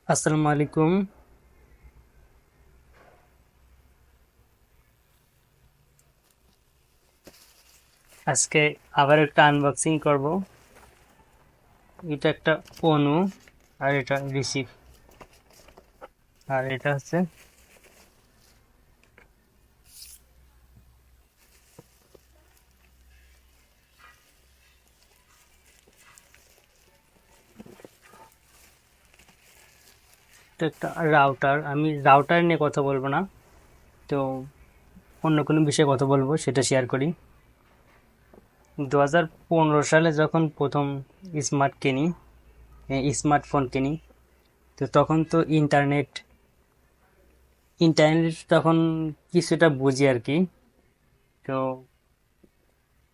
আসসালামু আলাইকুম। আজকে আবার একটা আনবক্সিং করব। এটা একটা অনু, আর এটা রিসিভ, আর এটা হচ্ছে এটা একটা রাউটার। আমি রাউটার নিয়ে কথা বলবো না, তো অন্য কোনো বিষয়ে কথা বলবো, সেটা শেয়ার করি। 2015 সালে যখন প্রথম স্মার্ট কিনি, স্মার্টফোন কিনি, তো তখন তো ইন্টারনেট ইন্টারনেট তখন কিছুটা বুঝি আর কি। তো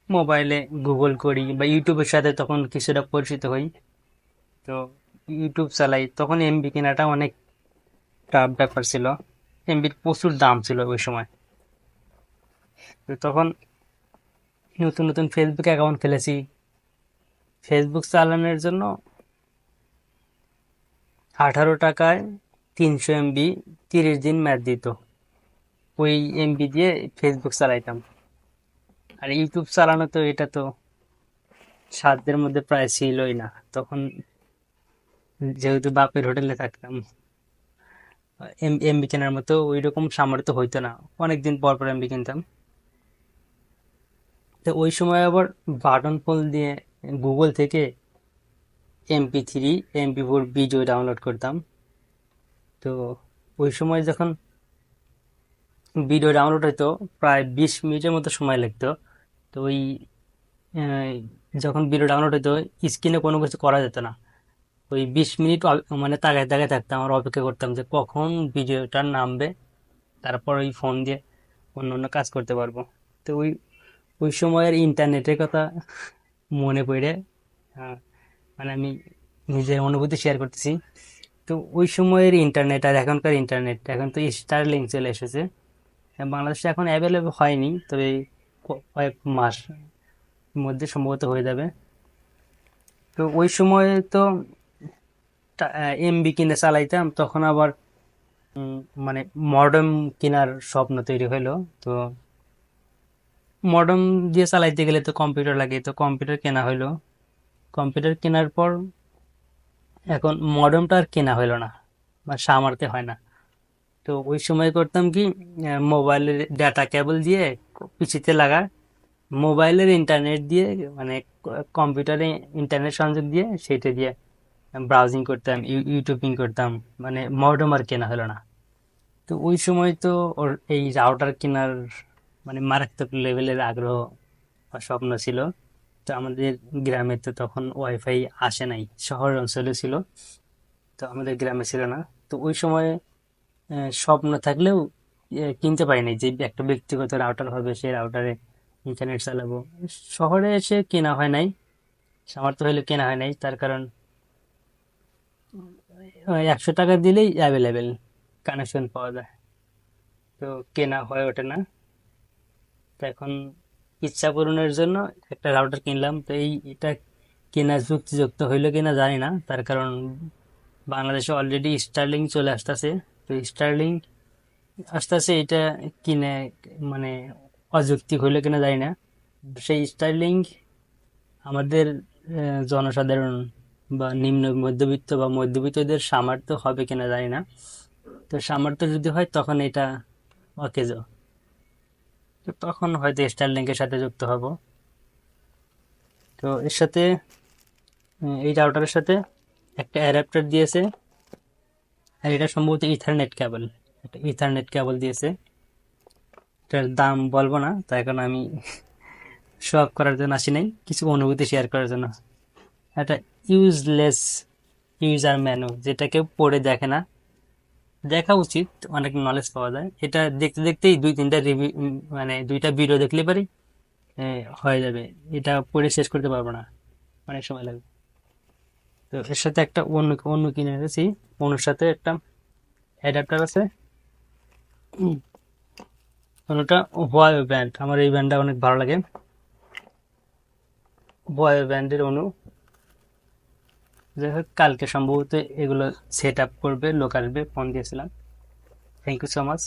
মোবাইলে গুগল করি বা ইউটিউবের সাথে তখন কিছুটা পরিচিত হই। তো ইউটিউব চালাই, তখন এমবি কেনাটা অনেক টাফ ব্যাপার ছিল। এমবির প্রচুর দাম ছিল ওই সময়। তো তখন নতুন নতুন ফেসবুক অ্যাকাউন্ট খুলেছি। ফেসবুক চালানোর জন্য 18 টাকায় 300 এমবি, 30 দিন ম্যাচ দিত। ওই এমবি দিয়ে ফেসবুক চালাইতাম। আর ইউটিউব চালানো তো এটা তো সাধ্যের মধ্যে প্রায় ছিলই না তখন, যেহেতু বাপের হোটেলে থাকতাম। এমবি কেনার মতো ওই রকম সামর্থ্য হইতো না, অনেকদিন পর পর এমবি কিনতাম। তো ওই সময় আবার বাটন ফোন দিয়ে গুগল থেকে MP3, MP4 ভিডিও ডাউনলোড করতাম। তো ওই সময় যখন ভিডিও ডাউনলোড হতো, প্রায় 20 মিনিটের মতো সময় লাগতো। তো ওই আহ, যখন ভিডিও ডাউনলোড হতো, স্ক্রিনে কোনো কিছু করা যেত না। ওই 20 মিনিট মানে তাকায় তাকায় থাকতাম, আর অপেক্ষা করতাম যে কখন ভিডিওটা নামবে, তারপর ওই ফোন দিয়ে অন্য অন্য কাজ করতে পারবো। তো ওই ওই সময়ের ইন্টারনেটের কথা মনে পড়ে, আহ, মানে আমি নিজের অনুভূতি শেয়ার করতেছি। তো ওই সময়ের ইন্টারনেট আর এখনকার ইন্টারনেট, এখন তো স্টারলিংক চলে এসেছে। হ্যাঁ, বাংলাদেশে এখন অ্যাভেলেবল হয়নি, তবে কয়েক মাস মধ্যে সম্ভবত হয়ে যাবে। তো ওই সময়ে তো এমবি কিনে চালাইতাম, তখন আবার উম, মানে মডেম কেনার স্বপ্ন তৈরি হলো। তো মডেম দিয়ে চালাইতে গেলে তো কম্পিউটার লাগে, তো কম্পিউটার কেনা হলো। কম্পিউটার কেনার পর এখন মডেমটা আর কেনা হলো না, বা সামারতে হয় না। তো ওই সময় করতাম কি, মোবাইলের ডাটা কেবল দিয়ে পিসিতে লাগা, মোবাইলের ইন্টারনেট দিয়ে, মানে কম্পিউটারে ইন্টারনেট সংযোগ দিয়ে সেটা দিয়ে ব্রাউজিং করতাম, ইউটিউবিং করতাম। মানে মডেম আর কেনা হলো না। তো ওই সময় তো ওর এই রাউটার কেনার মানে মারাত্মক লেভেলের আগ্রহ বা স্বপ্ন ছিল। তো আমাদের গ্রামে তো তখন ওয়াইফাই আসে নাই, শহর অঞ্চলে ছিল, তো আমাদের গ্রামে ছিল না। তো ওই সময় স্বপ্ন থাকলেও কিনতে পারি নাই যে একটা ব্যক্তিগত রাউটার হবে, সেই রাউটারে ইন্টারনেট চালাবো। শহরে এসে কেনা হয় নাই, সামর্থ্য হলে কেনা হয় নাই, তার কারণ 100 টাকা দিলেই অ্যাভেলেবেল কানেকশন পাওয়া যায়। তো কেনা হয়ে ওঠে না। তো এখন ইচ্ছা পূরণের জন্য একটা রাউটার কিনলাম। তো এটা কেনা যুক্তিযুক্ত হইলো কিনা জানি না, তার কারণ বাংলাদেশে অলরেডি স্টারলিংক চলে আসতেছে। তো স্টারলিংক আস্তে আস্তে এটা কিনে মানে অযৌক্তিক হইলো কিনা জানি না। সেই স্টারলিংক আমাদের জনসাধারণ বা নিম্ন মধ্যবিত্ত বা মধ্যবিত্তদের সামর্থ্য হবে কিনা জানি না। তো সামর্থ্য যদি হয় তখন এটা অকেজ, তো তখন হয়তো স্টারলিংকের সাথে যুক্ত হব। তো এর সাথে এই রাউটারের সাথে একটা অ্যাডাপ্টার দিয়েছে, আর এটা সম্ভবত ইথারনেট কেবল, একটা ইথারনেট কেবল দিয়েছে। এটার দাম বলবো না, তাই এখন আমি শো অফ করার জন্য আসি নাই, কিছু অনুভূতি শেয়ার করার জন্য। একটা ইউজলেস ইউজার ম্যানু, যেটা কেউ পড়ে দেখে না, দেখা উচিত, অনেক নলেজ পাওয়া যায়। এটা দেখতে দেখতেই দুই তিনটা রিভিউ, মানে দুইটা ভিডিও দেখলে পারি হয়ে যাবে। এটা পড়ে শেষ করতে পারবো না, অনেক সময় লাগবে। তো এর সাথে একটা অন্য অন্য কিনে এনেছি, অন্যর সাথে একটা অ্যাডাপ্টার আছে। অন্যটা হোয়াই ব্যান্ড, আমার এই ব্যান্ডটা অনেক ভালো লাগে, হোয়াই ব্যান্ডের অনু। যাই হোক, কালকে সম্ভবত এগুলো সেট আপ করবে, লোক আসবে, ফোন দিয়েছিলাম। Thank you so much.